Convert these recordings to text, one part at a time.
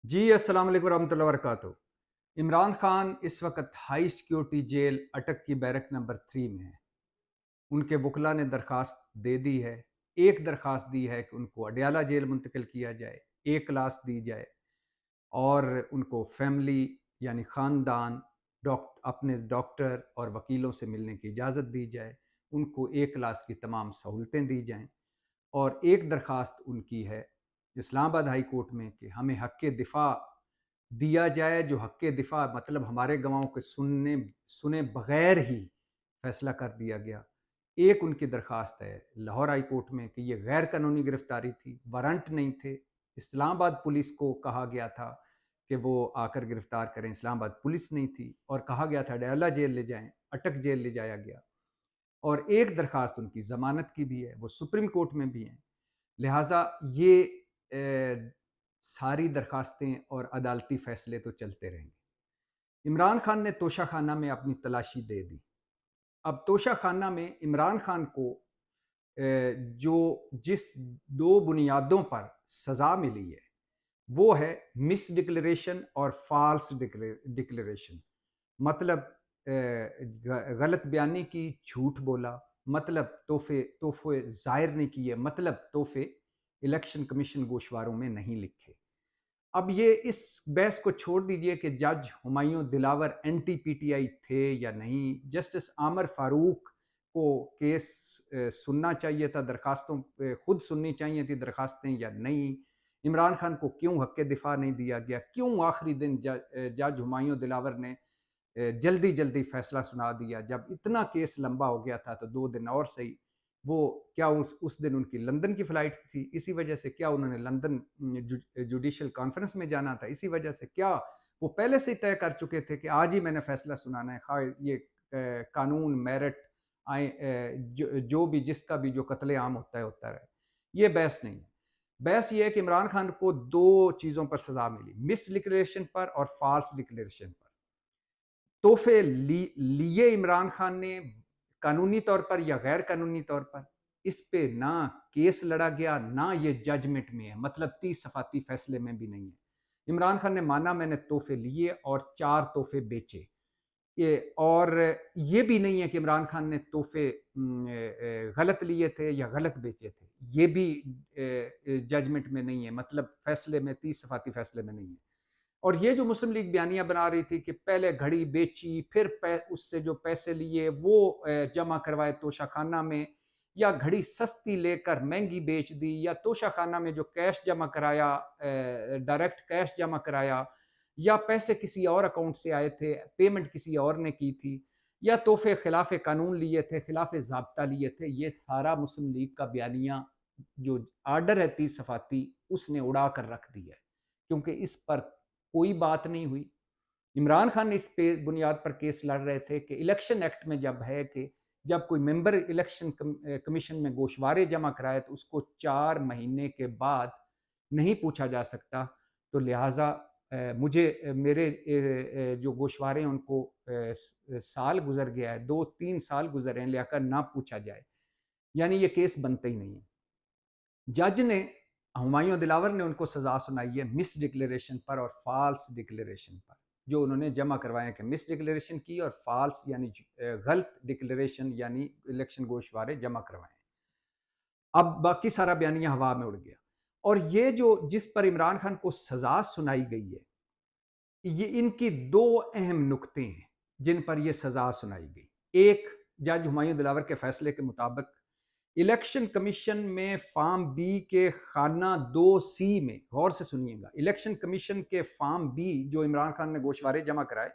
जी, अस्सलाम वालेकुम रहमतुल्लाहि व बरकातुहू। इमरान खान इस वक़्त हाई सिक्योरिटी जेल अटक की बैरक नंबर 3 में है। उनके वकला ने दरख्वास्त दे दी है। एक दरख्वास्त दी है कि उनको अडयाला जेल मुंतकिल किया जाए, एक क्लास दी जाए और उनको फैमिली यानी ख़ानदान, अपने डॉक्टर और वकीलों से मिलने की इजाज़त दी जाए। उनको एक क्लास की तमाम सहूलतें दी जाएँ। और एक दरख्वास्त उनकी है इस्लामाबाद हाई कोर्ट में कि हमें हक़ दिफ़ा दिया जाए, जो हक़ दिफ़ा मतलब हमारे गवाहों के सुने बग़ैर ही फ़ैसला कर दिया गया। एक उनकी दरख्वास्त है लाहौर हाई कोर्ट में कि ये गैर कानूनी गिरफ़्तारी थी, वारंट नहीं थे। इस्लामाबाद पुलिस को कहा गया था कि वो आकर गिरफ़्तार करें, इस्लामाबाद पुलिस नहीं थी और कहा गया था अडयाला जेल ले जाएँ, अटक जेल ले जाया गया। और एक दरख्वास्त उनकी ज़मानत की भी है, वो सुप्रीम कोर्ट में भी है। लिहाजा ये सारी दरखास्तें और अदालती फ़ैसले तो चलते रहेंगे। इमरान खान ने तोशाखाना में अपनी तलाशी दे दी। अब तोशाखाना में इमरान खान को जो जिस 2 बुनियादों पर सज़ा मिली है, वो है मिस डिक्लेरेशन और फ़ाल्स डिक्लेरेशन। मतलब गलत बयानी की, झूठ बोला, मतलब तोहफ़े ज़ाहिर नहीं किए, मतलब तोहफ़े इलेक्शन कमीशन गोशवारों में नहीं लिखे। अब ये इस बहस को छोड़ दीजिए कि जज हुमायूं दिलावर एंटी पीटीआई थे या नहीं। जस्टिस आमर फारूक को केस सुनना चाहिए था, दरखास्तों खुद सुननी चाहिए थी दरखास्तें या नहीं। इमरान खान को क्यों हक़ दिफा नहीं दिया गया, क्यों आखिरी दिन जज हुमायूं दिलावर ने जल्दी जल्दी फैसला सुना दिया। जब इतना केस लंबा हो गया था तो 2 दिन और सही। वो क्या उस दिन उनकी लंदन की फ़्लाइट थी, इसी वजह से क्या उन्होंने लंदन जुडिशल कॉन्फ्रेंस में जाना था, इसी वजह से क्या वो पहले से ही तय कर चुके थे कि आज ही मैंने फैसला सुनाना है, खा ये कानून मेरिट आए, जो भी जिसका भी जो कत्लेआम होता रहे। ये बहस नहीं है। बहस ये है कि इमरान खान को 2 चीज़ों पर सज़ा मिली, मिस डिक्लेरेशन पर और फॉल्स डिक्लेरेशन पर। तोहफे लिए इमरान खान ने कानूनी तौर पर या गैर कानूनी तौर पर, इस पे ना केस लड़ा गया, ना ये जजमेंट में है, मतलब 30 सफाती फैसले में भी नहीं है। इमरान खान ने माना मैंने तोहफे लिए और 4 तोहफे बेचे। ये और ये भी नहीं है कि इमरान खान ने तोहफे गलत लिए थे या गलत बेचे थे, ये भी जजमेंट में नहीं है, मतलब फैसले में 30 सफाती फैसले में नहीं है। और ये जो मुस्लिम लीग बयानियां बना रही थी कि पहले घड़ी बेची, फिर उससे जो पैसे लिए वो जमा करवाए तोशाखाना में, या घड़ी सस्ती लेकर महंगी बेच दी, या तोशाखाना में जो कैश जमा कराया, डायरेक्ट कैश जमा कराया, या पैसे किसी और अकाउंट से आए थे, पेमेंट किसी और ने की थी, या तोहफे खिलाफ कानून लिए थे, खिलाफ ज़ाब्ता लिए थे। ये सारा मुस्लिम लीग का बयानिया जो आर्डर है 30 सफाती, उसने उड़ा कर रख दिया है, क्योंकि इस पर कोई बात नहीं हुई। इमरान खान इस पे बुनियाद पर केस लड़ रहे थे कि इलेक्शन एक्ट में जब है कि जब कोई मेंबर इलेक्शन कमीशन में गोशवारे जमा कराए तो उसको 4 महीने के बाद नहीं पूछा जा सकता। तो लिहाजा मेरे जो गोशवारे हैं उनको साल गुजर गया है, 2-3 साल गुजरे हैं, लिहाजा ना पूछा जाए, यानी ये केस बनता ही नहीं है। जज ने हुमायूं दिलावर ने उनको सजा सुनाई है मिस डिक्लेरेशन पर और फॉल्स डिक्लेरेशन पर, जो उन्होंने जमा करवाए कि मिस डिक्लेरेशन की और फॉल्स यानी गलत डिक्लेरेशन यानी इलेक्शन गोशवारे जमा करवाए। अब बाकी सारा बयानिया हवा में उड़ गया। और ये जो जिस पर इमरान खान को सजा सुनाई गई है, ये इनकी 2 अहम नुक्ते हैं जिन पर यह सजा सुनाई गई। एक, जज हुमायूं दिलावर के फैसले के मुताबिक इलेक्शन कमीशन में फॉर्म बी के खाना 2C में, गौर से सुनिएगा, इलेक्शन कमीशन के फॉर्म बी जो इमरान खान ने गोशवारे जमा कराए,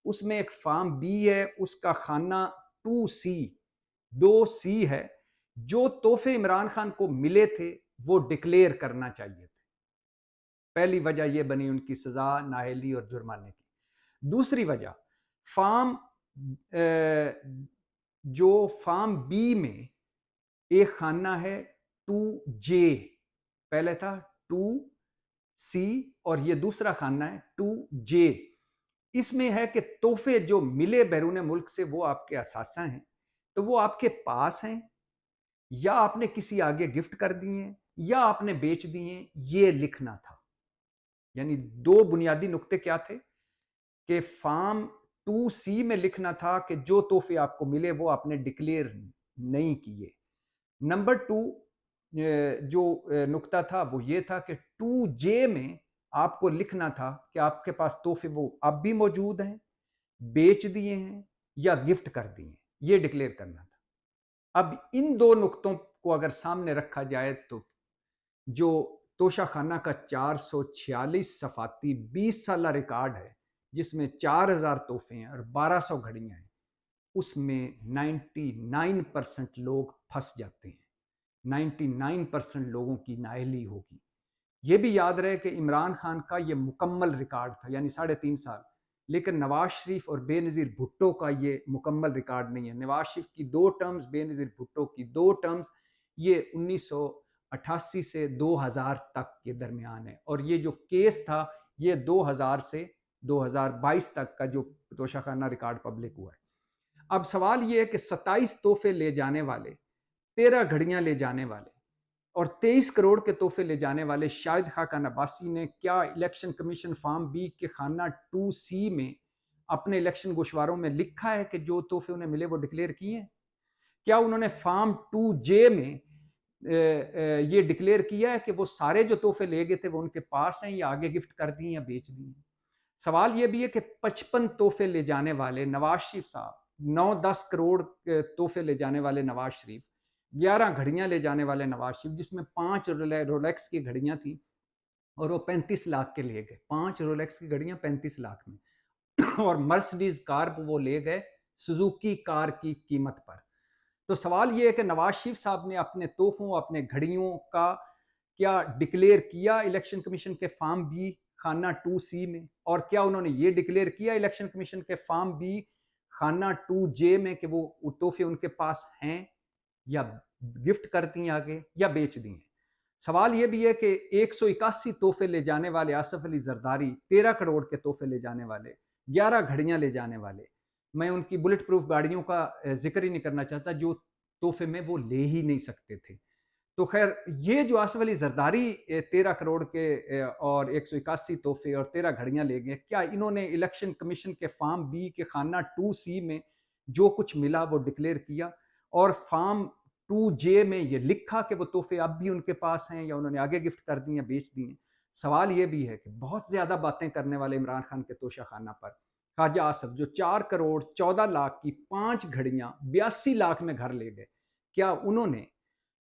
उसमें एक फॉर्म बी है, उसका खाना 2C है। जो तोहफे इमरान खान को मिले थे वो डिक्लेयर करना चाहिए थे। पहली वजह यह बनी उनकी सजा, नाअहली और जुर्माने की। दूसरी वजह, फॉर्म जो फॉर्म बी में एक खाना है 2J, पहले था 2C और ये दूसरा खाना है 2J। इसमें है कि तोहफे जो मिले बैरून मुल्क से वो आपके असासा हैं, तो वो आपके पास हैं या आपने किसी आगे गिफ्ट कर दिए हैं या आपने बेच दिए, ये लिखना था। यानी दो बुनियादी नुक्ते क्या थे कि फॉर्म 2C में लिखना था कि जो तोहफे आपको मिले वो आपने डिक्लेयर नहीं किए। नंबर 2 जो नुक्ता था वो ये था कि 2J में आपको लिखना था कि आपके पास तोहफे वो अब भी मौजूद हैं, बेच दिए हैं या गिफ्ट कर दिए हैं, ये डिक्लेयर करना था। अब इन दो नुक्तों को अगर सामने रखा जाए तो जो तोशाखाना का 446 सफाती 20 साल रिकॉर्ड है, जिसमें 4000 तोहफे हैं और 1200 घड़ियां हैं, उसमें 99% लोग फंस जाते हैं। 99% लोगों की नाअहली होगी। ये भी याद रहे कि इमरान खान का ये मुकम्मल रिकॉर्ड था, यानी 3.5 साल। लेकिन नवाज शरीफ और बेनज़ीर भुट्टो का ये मुकम्मल रिकॉर्ड नहीं है। नवाज शरीफ की 2 टर्म्स, बेनज़ीर भुट्टो की 2 टर्म्स, ये 1988 से 2000 तक के दरमियान है। और ये जो केस था ये 2000 से 2022 तक का जो तोशाखाना रिकॉर्ड पब्लिक हुआ है। अब सवाल ये है कि 27 तोहफे ले जाने वाले, 13 घड़ियां ले जाने वाले और 23 करोड़ के तोहफे ले जाने वाले शाहिद खाकन अब्बासी ने क्या इलेक्शन कमीशन फॉर्म बी के खाना 2C में अपने इलेक्शन गोशवारों में लिखा है कि जो तोहफे उन्हें मिले वो डिक्लेयर किए हैं? क्या उन्होंने फॉर्म 2J में ये डिक्लेयर किया है कि वो सारे जो तोहफे ले गए थे वो उनके पास हैं या आगे गिफ्ट कर दिए या बेच दिए? सवाल ये भी है कि 55 तोहफे ले जाने वाले नवाज शरीफ साहब, 9-10 करोड़ तोहफे ले जाने वाले नवाज शरीफ, 11 घड़ियां ले जाने वाले नवाज शरीफ, जिसमें 5 रोलेक्स की घड़ियां थी और वो 35 लाख के ले गए। 5 रोलेक्स की घड़ियां 35 लाख में और मर्सिडीज कार वो ले गए सुजुकी कार की कीमत पर। तो सवाल ये है कि नवाज शरीफ साहब ने अपने तोहफों, अपने घड़ियों का क्या डिक्लेयर किया इलेक्शन कमीशन के फॉर्म बी खाना 2C में? और क्या उन्होंने ये डिक्लेयर किया इलेक्शन कमीशन के फॉर्म बी खाना 2J में कि वो तोहफे उनके पास हैं या गिफ्ट कर दिए आगे या बेच दिए? सवाल यह भी है कि 181 तोहफे ले जाने वाले आसफ अली जरदारी, 13 करोड़ के तोहफे ले जाने वाले, 11 घड़ियां ले जाने वाले, मैं उनकी बुलेट प्रूफ गाड़ियों का जिक्र ही नहीं करना चाहता जो तोहफे में वो ले ही नहीं सकते थे। तो खैर ये जो आसफ अली जरदारी 13 करोड़ के और 181 तोहफे और 13 घड़ियां ले गए, क्या इन्होंने इलेक्शन कमीशन के फॉर्म बी के खाना 2C में जो कुछ मिला वो डिक्लेयर किया और फॉर्म 2J में ये लिखा कि वो तोहफे अब भी उनके पास हैं या उन्होंने आगे गिफ्ट कर दिए, बेच दिए? सवाल ये भी है कि बहुत ज्यादा बातें करने वाले इमरान खान के तोशाखाना पर ख्वाजा आसफ जो 4 करोड़ 14 लाख की 5 घड़ियां 82 लाख में घर ले गए, क्या उन्होंने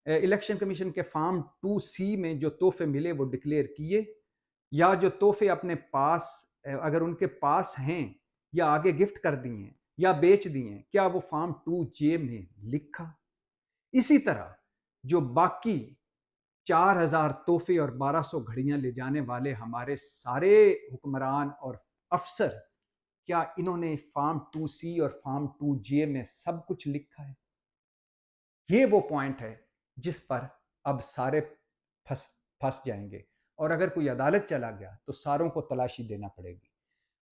इलेक्शन कमीशन के फॉर्म 2C में जो तोहफे मिले वो डिक्लेयर किए? या जो तोहफे अपने पास अगर उनके पास हैं या आगे गिफ्ट कर दिए हैं या बेच दिए हैं, क्या वो फॉर्म 2J में लिखा? इसी तरह जो बाकी 4000 तोहफे और 1200 घड़ियां ले जाने वाले हमारे सारे हुक्मरान और अफसर, क्या इन्होंने फॉर्म 2C और फॉर्म 2J में सब कुछ लिखा है? ये वो पॉइंट है जिस पर अब सारे फंस फंस जाएंगे और अगर कोई अदालत चला गया तो सारों को तलाशी देना पड़ेगी।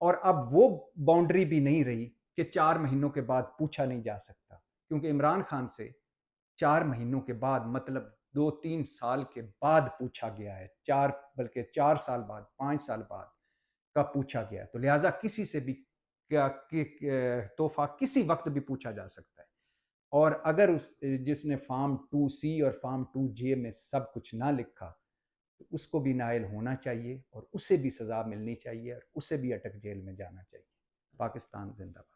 और अब वो बाउंड्री भी नहीं रही कि 4 महीनों के बाद पूछा नहीं जा सकता, क्योंकि इमरान खान से 4 महीनों के बाद मतलब 2-3 साल के बाद पूछा गया है, 4 बल्कि 4 साल बाद, 5 साल बाद का पूछा गया है। तो लिहाजा किसी से भी क्या तोहफा किसी वक्त भी पूछा जा सकता है। और अगर उस जिसने फॉर्म 2C और फॉर्म 2J में सब कुछ ना लिखा तो उसको भी नायल होना चाहिए और उसे भी सज़ा मिलनी चाहिए और उसे भी अटक जेल में जाना चाहिए। पाकिस्तान जिंदाबाद।